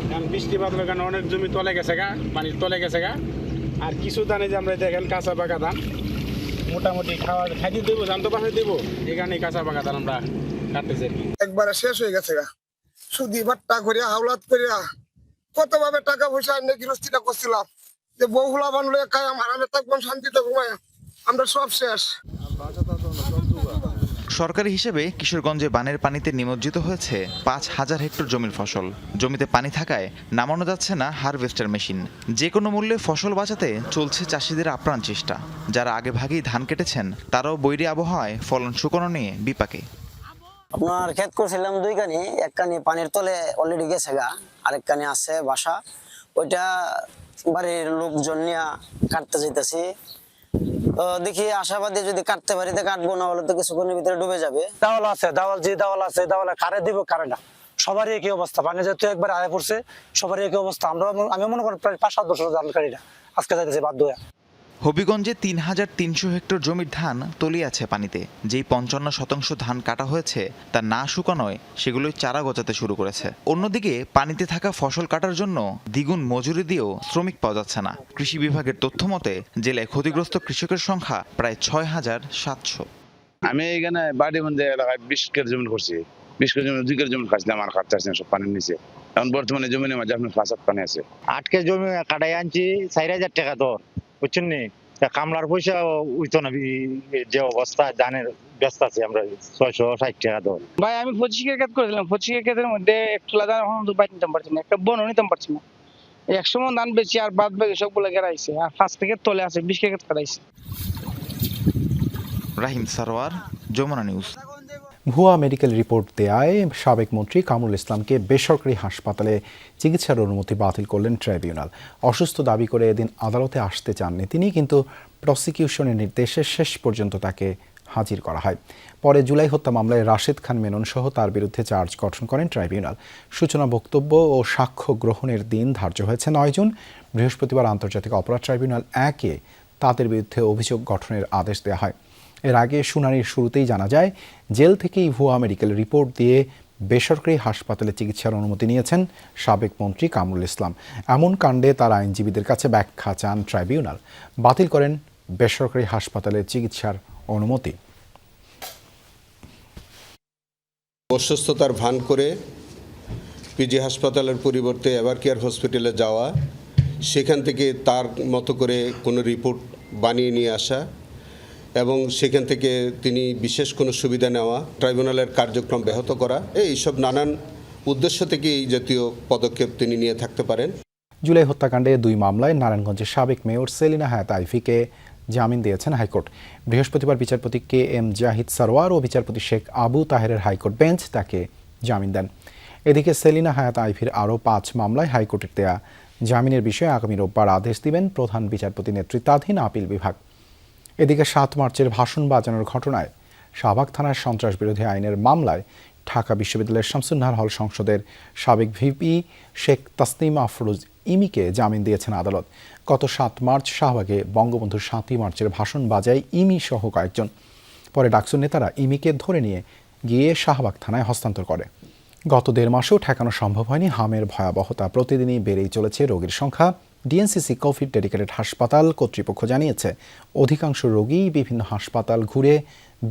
কারণ বৃষ্টি বাদলের কারণে অনেক জমি তলে গেছে গা, পানির তলে গেছে গা। আর কিছু ধানে যে আমরা দেখেন কাঁচা পাকা ধান মোটামুটি খাইতে দেবো, জানতে পাশে দেবো, এখানে কাঁচা পাকা ধান আমরা কাটতেছি আর কি।
একবারে শেষ হয়ে গেছে গা, সুদি ভাট্টা করিয়া হাওলাত করিয়া কতভাবে টাকা পয়সা এনে গৃহস্থিটা করছিলাম, যে বহুলা বানলে খাই আরামে থাকবো, শান্তিতে ঘুমায়, আমরা সব শেষ।
সরকারি হিসেবে কিশোরগঞ্জে বানের পানিতে নিমজ্জিত হয়েছে ৫,০০০ হেক্টর জমির ফসল। জমিতে পানি থাকায় নামানো যাচ্ছে না হারভেস্টার মেশিন। যে কোনো মূল্যে ফসল বাঁচাতে চলছে চাষিদের আপ্রাণ চেষ্টা। যারা আগে ভাগেই ধান কেটেছেন তারাও বৈরী আবহাওয়ায় ফলন শুকানো নিয়ে বিপাকে।
আপনার ক্ষেত করছিলাম 2 কানি, 1 কানি পানির তলে অলরেডি গেছে গা, আরেক কানি আছে বাসা, ওইটা বাড়ির লোকজন নিয়ে কাটতে যাইতেছি। তো দেখি আশাবাদী যদি কাটতে পারি তো কাটবো, না হলে তো কিছুক্ষণের ভিতরে ডুবে যাবে।
দাওয়াল আছে, দাওয়াল আছে, দাওয়ালে কারে দিব কারে না, সবারই একই অবস্থা। পানি যেহেতু একবার আয় পড়ছে সবারই একই অবস্থা। আমি মনে করি প্রায় 5-7 বছর ধানকারীরা আজকে যাইতেছে বাধ্য হয়ে।
হবিগঞ্জে ৩,৩০০ হেক্টর জমির ধান তলিয়ে আছে পানিতে। যেই ৫৫% ধান কাটা হয়েছে তা না শুকানোয় সেগুলোই চারা গজাতে শুরু করেছে। অন্যদিকে পানিতে থাকা ফসল কাটার জন্য দ্বিগুণ মজুরি দিয়েও শ্রমিক পাওয়া যাচ্ছে না। কৃষি বিভাগের তথ্য মতে জেলায় ক্ষতিগ্রস্ত কৃষকের সংখ্যা প্রায় ৬,৭০০।
আমি এখানে বাড়ির মধ্যে এলাকায় 20 কের জমি করছি, 20 কের জমি 2 কের জমি খাইছিলাম, আমার খাটতে আসছে সব পানির নিচে। এখন বর্তমানে জমিনের মাঝে আপনার 5-7 পানি আছে।
8 কের জমি কাটাই আনছি 4,000 টাকা দর, বুঝছেন নি? কামলার পয়সা উইতো না, যে অবস্থা ধানের ব্যস্ত আছে আমরা 660 টাকা দর।
ভাই আমি 25 কের ক্ষেত করেছিলাম, 25 কের ক্ষেতের মধ্যে এক তোলা ধান এখন বাইট নিতে পারছি না, একটা বনও নিতে পারছি না। 100 মণ ধান বেশি আর বাদ বাকি সবগুলো গেরাইছে, আর 5 থেকে তলে আছে, 20 কের ক্ষেত কাটাইছে।
রাহিম সারোয়ার, যমুনা নিউজ।
ভুয়া মেডিকেল রিপোর্ট দেয়ায় সাবেক মন্ত্রী কামরুল ইসলামকে বেসরকারি হাসপাতালে চিকিৎসার অনুমতি বাতিল করলেন ট্রাইব্যুনাল। অসুস্থ দাবি করে এদিন আদালতে আসতে চাননি তিনি, কিন্তু প্রসিকিউশনের নির্দেশে শেষ পর্যন্ত তাকে হাজির করা হয়। পরে জুলাই হত্যা মামলায় রাশেদ খান মেনন সহ তার বিরুদ্ধে চার্জ গঠন করেন ট্রাইব্যুনাল। সূচনা, বক্তব্য ও সাক্ষ্য গ্রহণের দিন ধার্য হয়েছে 9 জুন। বৃহস্পতিবার আন্তর্জাতিক অপরাধ ট্রাইব্যুনাল 1-এ তাদের বিরুদ্ধে অভিযোগ গঠনের আদেশ দেওয়া হয়। এর আগে শুনানির শুরুতেই জানা যায় জেল থেকেই ভুয়া মেডিকেল রিপোর্ট দিয়ে বেসরকারি হাসপাতালে চিকিৎসার অনুমতি নিয়েছেন সাবেক মন্ত্রী কামরুল ইসলাম। এমন কাণ্ডে তার আইনজীবীদের কাছে ব্যাখ্যা চান ট্রাইব্যুনাল। বাতিল করেন বেসরকারি হাসপাতালে চিকিৎসার অনুমতি।
অসুস্থতার ভান করে পিজি হাসপাতালের পরিবর্তে এভার কেয়ার হসপিটালে যাওয়া, সেখান থেকে তার মতো করে কোনো রিপোর্ট বানিয়ে নিয়ে আসা এবং সেখান থেকে তিনি বিশেষ কোনো সুবিধা নেওয়া, ট্রাইব্যুনালের কার্যক্রম ব্যাহত করা, এইসব নানান উদ্দেশ্য থেকে এই জাতীয় পদক্ষেপ তিনি নিয়ে থাকতে পারেন।
জুলাই হত্যাকাণ্ডে 2 মামলায় নারায়ণগঞ্জের সাবেক মেয়র সেলিনা হায়াত আইফিকে জামিন দিয়েছেন হাইকোর্ট। বৃহস্পতিবার বিচারপতি KM জাহিদ সারোয়ার ও বিচারপতি শেখ আবু তাহেরের হাইকোর্ট বেঞ্চ তাকে জামিন দেন। এদিকে সেলিনা হায়াত আইফির আরও 5 মামলায় হাইকোর্টের দেয়া জামিনের বিষয়ে আগামী রোববার আদেশ দিবেন প্রধান বিচারপতি নেতৃত্বাধীন আপিল বিভাগ। এদিকে 7 মার্চের ভাষণ বাজানোর ঘটনায় শাহবাগ থানার সন্ত্রাস বিরোধী আইনের মামলায় ঢাকা বিশ্ববিদ্যালয়ের শামসুন্নাহার হল সংসদের সাবেক ভিপি শেখ তাসনিম আফরোজ ইমিকে জামিন দিয়েছেন আদালত। গত 7 মার্চ শাহবাগে বঙ্গবন্ধুর 7ই মার্চের ভাষণ বাজায় ইমি সহ কয়েকজন। পরে ডাকসু নেতারা ইমিকে ধরে নিয়ে গিয়ে শাহবাগ থানায় হস্তান্তর করে। গত 1.5 মাসেও ঠেকানো সম্ভব হয়নি হামের ভয়াবহতা। প্রতিদিনই বেড়েই চলেছে রোগীর সংখ্যা। ডিএনসিসি কোভিড ডেডিকেটেড হাসপাতাল কর্তৃপক্ষ জানিয়েছে অধিকাংশ রোগী বিভিন্ন হাসপাতাল ঘুরে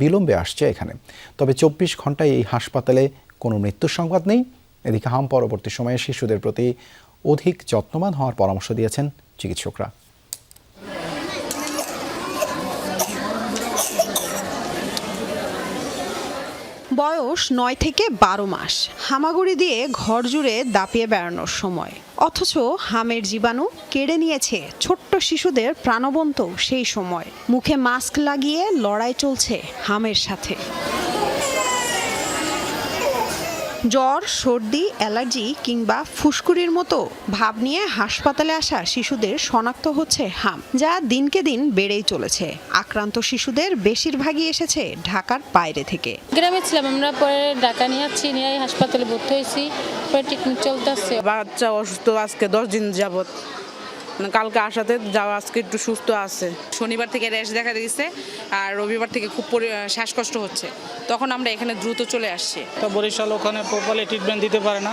বিলম্বে আসছে এখানে। তবে 24 ঘন্টায় এই হাসপাতালে কোনো মৃত্যুর সংবাদ নেই। এদিকে হাম পরবর্তী সময়ে শিশুদের প্রতি অধিক যত্নবান হওয়ার পরামর্শ দিয়েছেন চিকিৎসকরা।
বয়স 9 থেকে 12 মাস, হামাগুড়ি দিয়ে ঘর জুড়ে দাপিয়ে বেড়ানোর সময়, অথচ হামের জীবাণু কেড়ে নিয়েছে ছোট্ট শিশুদের প্রাণবন্ত সেই সময়। মুখে মাস্ক লাগিয়ে লড়াই চলছে হামের সাথে। জ্বর, সর্দি, অ্যালার্জি কিংবা ফুসকুড়ির মতো ভাব নিয়ে হাসপাতালে আসা শিশুদের শনাক্ত হচ্ছে হাম, যা দিনকে দিন বেড়েই চলেছে। আক্রান্ত শিশুদের বেশিরভাগই এসেছে ঢাকার বাইরে থেকে।
গ্রামে ছিলাম আমরা, পরে ঢাকা নিয়ে যাচ্ছি, নিয়ে হাসপাতালে ভর্তি হয়েছি, পরে ট্রিটমেন্ট চলতেছে।
বাচ্চা অসুস্থ আজকে 10 দিন যাবত, কালকে আসাতে যাওয়া, আজকে একটু সুস্থ আছে।
শনিবার থেকে র্যাশ দেখা দিয়েছে আর রবিবার থেকে খুব শ্বাসকষ্ট হচ্ছে, তখন আমরা এখানে দ্রুত চলে আসছি।
তো বরিশাল ওখানে প্রপারলি ট্রিটমেন্ট দিতে পারে না,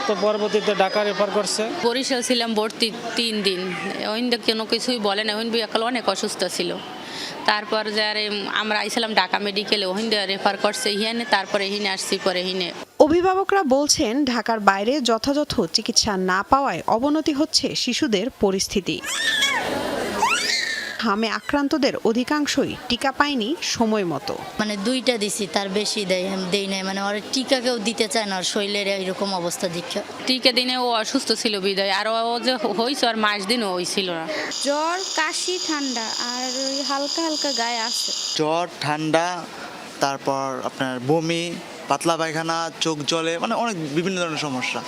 তো পরবর্তীতে ঢাকা রেফার করছে।
বরিশাল ছিলাম ভর্তি 3 দিন, ওইন কোনো কিছুই বলে না, ওইন বিয়াকাল অনেক অসুস্থ ছিল। তারপর যারে আমরা আইছিলাম ঢাকা মেডিকেলে, ওইন রেফার করছে হিয়ানে, তারপরে হিনে আসছি, পরে হিনে।
অভিভাবকরা বলছেন ঢাকার বাইরে যথাযথ চিকিৎসা না পাওয়ায় অবনতি হচ্ছে শিশুদের পরিস্থিতি। হামে আক্রান্তদের অধিকাংশই টিকা পায়নি সময় মতো।
মানে 2টা দিছি, তার বেশি দেই নাই, মানে ওর টিকা কেউ দিতে চায় না, শরীরের এরকম অবস্থা দীক্ষা। টিকা দিনে ও অসুস্থ ছিল বিদায়, আর ও যে হয়েছে আর মাস দিনও হয়েছিল না।
জ্বর, কাশি, ঠান্ডা আর হালকা হালকা গায়ে আছে।
জ্বর, ঠান্ডা, তারপর আপনার বমি, পাতলা পায়খানা, চোখ জ্বলে, মানে অনেক বিভিন্ন ধরনের সমস্যা।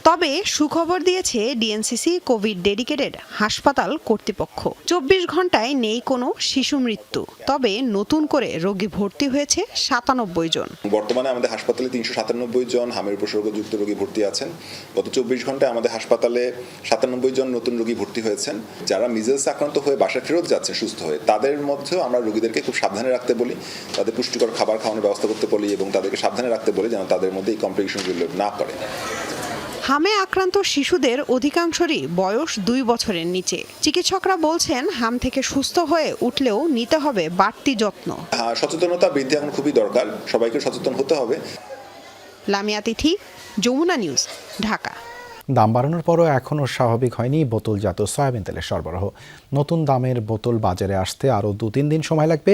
তবে সুখবর দিয়েছে ডিএনসিসি কোভিড ডেডিকেটেড হাসপাতাল কর্তৃপক্ষ। 24 ঘন্টায় নেই কোনো শিশু মৃত্যু, তবে নতুন করে রোগী ভর্তি হয়েছে 97 জন।
বর্তমানে আমাদের হাসপাতালে 397 জন হামের উপসর্গযুক্ত রোগী ভর্তি আছেন। গত 24 ঘন্টায় আমাদের হাসপাতালে 97 জন নতুন রোগী ভর্তি হয়েছেন। যারা মিজেলস আক্রান্ত হয়ে বাসায় ফেরত যাচ্ছে সুস্থ হয়ে, তাদের মধ্যেও আমরা রোগীদেরকে খুব সাবধানে রাখতে বলি, তাদের পুষ্টিকর খাবার খাওয়ানোর ব্যবস্থা করতে বলি এবং তাদেরকে সাবধানে রাখতে বলি যেন তাদের মধ্যে এই কমপ্লিকেশনগুলো না করে।
হামে আক্রান্ত শিশুদের অধিকাংশরই বয়স 2 বছরের নিচে। চিকিৎসকরা বলছেন হাম থেকে সুস্থ হয়ে উঠলেও নিতে হবে বাড়তি যত্ন।
সচেতনতা বৃদ্ধি এখন খুবই দরকার, সবাইকে সচেতন হতে হবে।
লামিয়া তিথি, যমুনা নিউজ, ঢাকা।
দাম বাড়ানোর পরও এখনও স্বাভাবিক হয়নি বোতলজাত সয়াবিন তেলের সরবরাহ। নতুন দামের বোতল বাজারে আসতে আরও 2-3 দিন সময় লাগবে।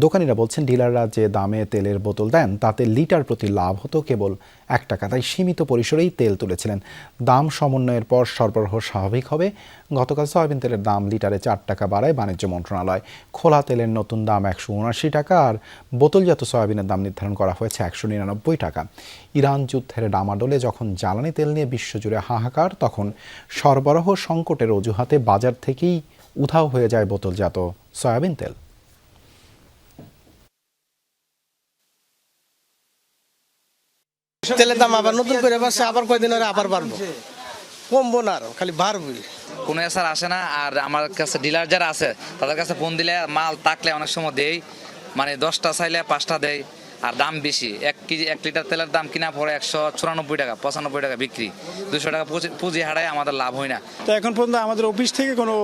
দোকানিরা বলছেন ডিলাররা যে দামে তেলের বোতল দেন তাতে লিটার প্রতি লাভ হতো কেবল 1 টাকা, তাই সীমিত পরিসরেই তেল তুলেছিলেন। দাম সমন্বয়ের পর সরবরাহ স্বাভাবিক হবে। গতকাল সয়াবিন তেলের দাম লিটারে 4 টাকা বাড়ায় বাণিজ্য মন্ত্রণালয়। খোলা তেলের নতুন দাম 179 টাকা আর বোতলজাত সয়াবিনের দাম নির্ধারণ করা হয়েছে 199 টাকা। ইরান যুদ্ধের ডামাডোলে যখন জ্বালানি তেল নিয়ে বিশ্বজুড়ে হাহাকার, তখন সরবরাহ সংকটের অজুহাতে বাজার থেকেই উধাও হয়ে যায় বোতলজাত সয়াবিন তেল।
তেলের দাম আবার নতুন করে বাড়ছে, আবার কয়দিন ধরে আবার বাড়বো, কমবো না, আরো খালি বাড়বই।
কোনো এসার আসে না। আর আমার কাছে ডিলার যারা আছে তাদের কাছে ফোন দিলে মাল থাকলে অনেক সময় দেই, মানে 10টা চাইলে 5টা দেয়, আর দাম বেশি। 1 লিটার তেলের দাম কিনা পড়ে 194 টাকা, 95 টাকা বিক্রি, 200 টাকা পুঁজি হারায় আমাদের লাভ হয় না।
তো এখন পর্যন্ত আমাদের অফিস থেকে কোনো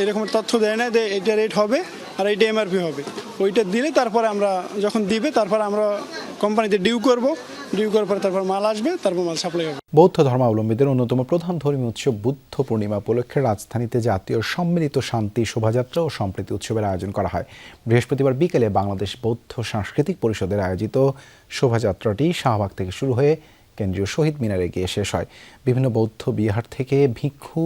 এরকম তথ্য দেয় না যে এটা রেট হবে আর এইটা এমআরপি হবে। ওইটা দিলে তারপরে আমরা যখন দিবে তারপরে আমরা কোম্পানিতে ডিউ করব, ডিউ করার পরে তারপর মাল আসবে, তারপর মাল সাপ্লাই হবে।
বৌদ্ধ ধর্মাবলম্বীদের অন্যতম প্রধান ধর্মীয় উৎসব বুদ্ধ পূর্ণিমা উপলক্ষে রাজধানীতে জাতীয় সম্মিলিত শান্তি শোভাযাত্রা ও সম্প্রীতি উৎসবের আয়োজন করা হয়। বৃহস্পতিবার বিকেলে বাংলাদেশ বৌদ্ধ সাংস্কৃতিক পরিষদের আয়োজিত শোভাযাত্রাটি শাহবাগ থেকে শুরু হয়ে কেন্দ্রীয় শহীদ মিনারে গিয়ে শেষ হয়। বিভিন্ন বৌদ্ধ বিহার থেকে ভিক্ষু,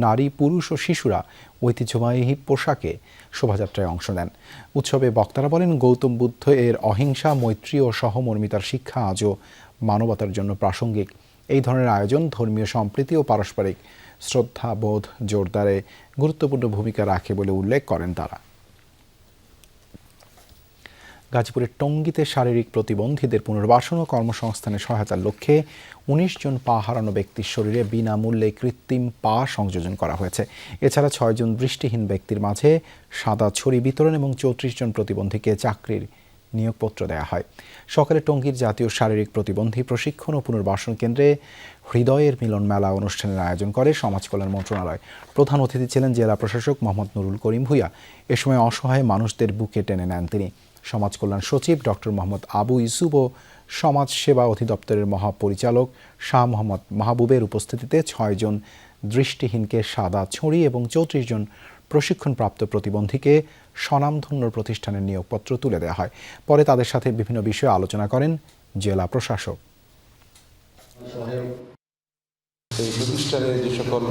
নারী, পুরুষ ও শিশুরা ঐতিহ্যবাহী পোশাকে শোভাযাত্রায় অংশ নেন। উৎসবে বক্তারা বলেন, গৌতম বুদ্ধ এর অহিংসা, মৈত্রী ও সহমর্মিতার শিক্ষা আজও মানবতার জন্য প্রাসঙ্গিক। এই ধরনের আয়োজন ধর্মীয় সম্প্রীতি ও পারস্পরিক শ্রদ্ধাবোধ জোরদারে গুরুত্বপূর্ণ ভূমিকা রাখে বলে উল্লেখ করেন তারা। গাজীপুরের টঙ্গীতে শারীরিক প্রতিবন্ধীদের পুনর্বাসন ও কর্মসংস্থানের সহায়তার লক্ষ্যে 19 জন পা হারানো ব্যক্তির শরীরে বিনামূল্যে কৃত্রিম পা সংযোজন করা হয়েছে। এছাড়া 6 জন দৃষ্টিহীন ব্যক্তির মাঝে সাদা ছড়ি বিতরণ এবং 34 জন প্রতিবন্ধীকে চাকরির নিয়োগপত্র দেওয়া হয়। সকালে টঙ্গীর জাতীয় শারীরিক প্রতিবন্ধী প্রশিক্ষণ ও পুনর্বাসন কেন্দ্রে হৃদয়ের মিলন মেলা অনুষ্ঠানের আয়োজন করে সমাজ কল্যাণ মন্ত্রণালয়। প্রধান অতিথি ছিলেন জেলা প্রশাসক মোহাম্মদ নুরুল করিম ভূঁইয়া। এ সময় অসহায় মানুষদের বুকে টেনে নেন তিনি। সমাজ কল্যাণ সচিব ডক্টর মোহাম্মদ আবু ইউসুফ ও সমাজ সেবা অধিদপ্তরের মহাপরিচালক শাহ মোহাম্মদ মাহবুবের উপস্থিতিতে 6 জন দৃষ্টিহীনকে সাদা ছড়ি এবং 34 জন প্রশিক্ষণপ্রাপ্ত প্রতিবন্ধীকে স্বনামধন্য প্রতিষ্ঠানের নিয়োগপত্র তুলে দেওয়া হয়। পরে তাদের সাথে বিভিন্ন বিষয়ে আলোচনা করেন জেলা প্রশাসক।
এই প্রতিষ্ঠানে যে সকল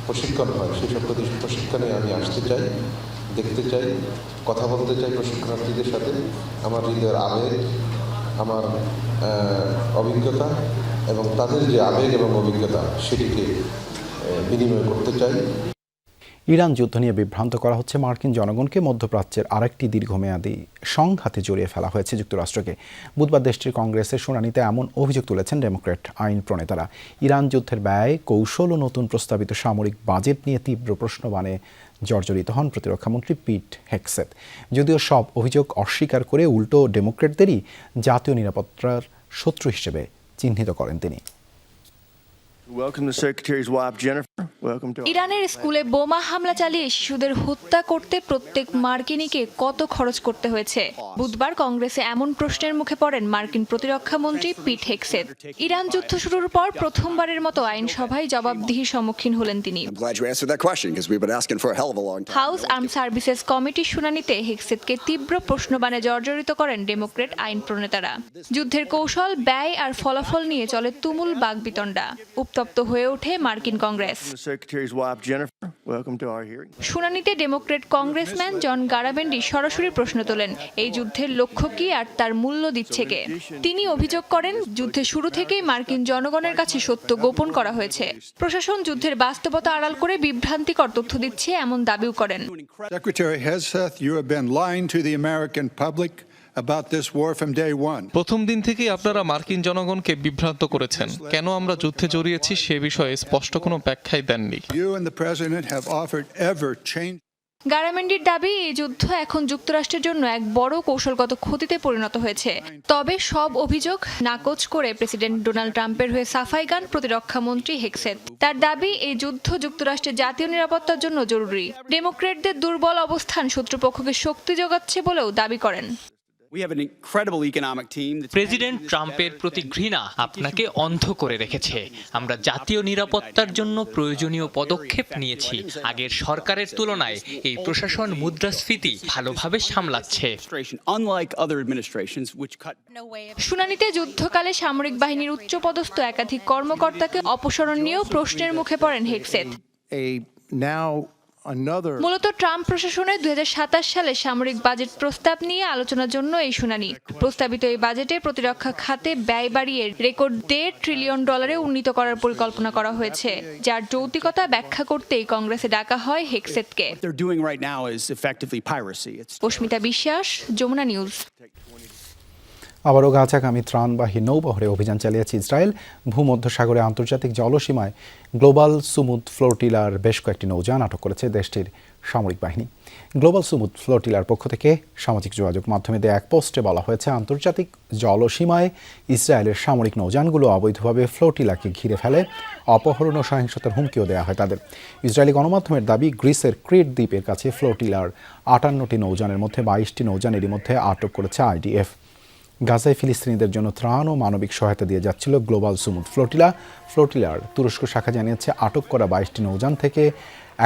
প্রশিক্ষণ হয় সেই সব প্রশিক্ষণে আমি আসতে চাই, দেখতে চাই, কথা বলতে চাই প্রশিক্ষণার্থীদের সাথে। আমার হৃদয়ের আবেগ, আমার অভিজ্ঞতা
এবং তাদের যে আবেগ এবং অভিজ্ঞতা সেটিকে বিনিময় করতে চাই।
ইরান যুদ্ধ নিয়ে বিভ্রান্ত করা হচ্ছে মার্কিন জনগণকে। মধ্যপ্রাচ্যের আরেকটি দীর্ঘমেয়াদী সংঘাতে জড়িয়ে ফেলা হয়েছে যুক্তরাষ্ট্রকে। বুধবার দেশটির কংগ্রেসের শুনানিতে এমন অভিযোগ তুলেছেন ডেমোক্র্যাট আইন প্রণেতারা। ইরান যুদ্ধের ব্যয়, কৌশল ও নতুন প্রস্তাবিত সামরিক বাজেট নিয়ে তীব্র প্রশ্নবাণে জর্জরিত হন প্রতিরক্ষামন্ত্রী পিট হেগসেথ। যদিও সব অভিযোগ অস্বীকার করে উল্টো ডেমোক্র্যাটদেরই জাতীয় নিরাপত্তার শত্রু হিসেবে চিহ্নিত করেন তিনি।
ইরানের স্কুলে বোমা হামলা চালিয়ে শিশুদের হত্যা করতে প্রত্যেক মার্কিনীকে কত খরচ করতে হয়েছে? বুধবার কংগ্রেসে এমন প্রশ্নের মুখে পড়েন মার্কিন প্রতিরক্ষা মন্ত্রী পিট হেগসেথ। ইরান যুদ্ধ শুরুর পর প্রথমবারের মতো আইনসভায় জবাবদিহির সম্মুখীন হলেন তিনি। হাউস আর্ম সার্ভিসেস কমিটির শুনানিতে হেগসেথকে তীব্র প্রশ্নবাণে জর্জরিত করেন ডেমোক্র্যাট আইন প্রণেতারা। যুদ্ধের কৌশল, ব্যয় আর ফলাফল নিয়ে চলে তুমুল বাকবিতণ্ডা। উত্তপ্ত হয়ে ওঠে মার্কিন কংগ্রেস। শুনানিতে ডেমোক্র্যাট কংগ্রেসম্যান জন গারাবেন্ডি সরাসরি প্রশ্ন তোলেন, এই যুদ্ধের লক্ষ্য কি আর তার মূল্য দিচ্ছে কে? তিনি অভিযোগ করেন, যুদ্ধের শুরু থেকেই মার্কিন জনগণের কাছে সত্য গোপন করা হয়েছে। প্রশাসন যুদ্ধের বাস্তবতা আড়াল করে বিভ্রান্তিকর তথ্য দিচ্ছে এমন দাবিও করেন।
প্রথম দিন থেকেই আপনারা মার্কিন জনগণকে বিভ্রান্ত করেছেন। কেন আমরা যুদ্ধে জড়িয়েছি সে বিষয়ে স্পষ্ট কোনো ব্যাখ্যাই দেননি।
গারামেন্ডির দাবি, এই যুদ্ধ এখন যুক্তরাষ্ট্রের জন্য এক বড় কৌশলগত ক্ষতিতে পরিণত হয়েছে। তবে সব অভিযোগ নাকচ করে প্রেসিডেন্ট ডোনাল্ড ট্রাম্পের হয়ে সাফাই গান প্রতিরক্ষা মন্ত্রী হেগসেথ। তার দাবি, এই যুদ্ধ যুক্তরাষ্ট্রের জাতীয় নিরাপত্তার জন্য জরুরি। ডেমোক্র্যাটদের দুর্বল অবস্থান শত্রুপক্ষকে শক্তি যোগাচ্ছে বলেও দাবি করেন।
প্রেসিডেন্ট ট্রাম্পের প্রতি ঘৃণা আপনাকে অন্ধ করে রেখেছে। আমরা জাতীয় নিরাপত্তার জন্য প্রয়োজনীয় পদক্ষেপ নিয়েছি। আগের সরকারের তুলনায় এই প্রশাসন মুদ্রাস্ফীতি ভালোভাবে সামলাচ্ছে।
শুনানিতে যুদ্ধকালে সামরিক বাহিনীর উচ্চপদস্থ একাধিক কর্মকর্তাকে অপসারণ নিয়েও প্রশ্নের মুখে পড়েন হেগসেথ। মূলত ট্রাম্প প্রশাসনের 2027 সালে সামরিক বাজেট প্রস্তাব নিয়ে আলোচনার জন্য এই শুনানি। প্রস্তাবিত এই বাজেটে প্রতিরক্ষা খাতে ব্যয় বাড়িয়ে রেকর্ড $1.5 ট্রিলিয়ন উন্নীত করার পরিকল্পনা করা হয়েছে, যার যৌক্তিকতা ব্যাখ্যা করতেই কংগ্রেসে ডাকা হয় হেগসেথকে। অস্মিতা বিশ্বাস, যমুনা নিউজ।
আবারও গাজাগামী ত্রাণবাহী নৌবহরে অভিযান চালিয়েছে ইসরায়েল। ভূমধ্যসাগরে আন্তর্জাতিক জলসীমায় গ্লোবাল সুমুদ ফ্লোটিলার বেশ কয়েকটি নৌযান আটক করেছে দেশটির সামরিক বাহিনী। গ্লোবাল সুমুদ ফ্লোটিলার পক্ষ থেকে সামাজিক যোগাযোগ মাধ্যমে দেয়া এক পোস্টে বলা হয়েছে, আন্তর্জাতিক জলসীমায় ইসরায়েলের সামরিক নৌযানগুলো অবৈধভাবে ফ্লোটিলাকে ঘিরে ফেলে, অপহরণ ও সহিংসতার হুমকিও দেওয়া হয় তাদের। ইসরায়েলি গণমাধ্যমের দাবি, গ্রিসের ক্রিট দ্বীপের কাছে ফ্লোটিলার 58টি নৌযানের মধ্যে 22টি নৌযান এরই মধ্যে আটক করেছে আইডিএফ। গাজায় ফিলিস্তিনিদের জন্য ত্রাণ ও মানবিক সহায়তা দিয়ে যাচ্ছিল গ্লোবাল সুমুদ ফ্লোটিলা। ফ্লোটিলার তুরস্ক শাখা জানিয়েছে, আটক করা 22টি নৌযান থেকে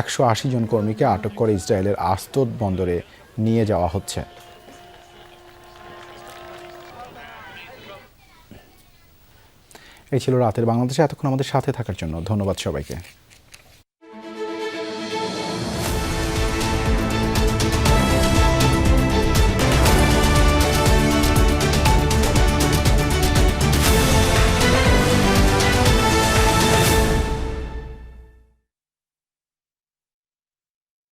180 জন কর্মীকে আটক করে ইসরায়েলের আস্তদ বন্দরে নিয়ে যাওয়া হচ্ছে। এই ছিল রাতের বাংলাদেশে। এতক্ষণ আমাদের সাথে থাকার জন্য ধন্যবাদ সবাইকে।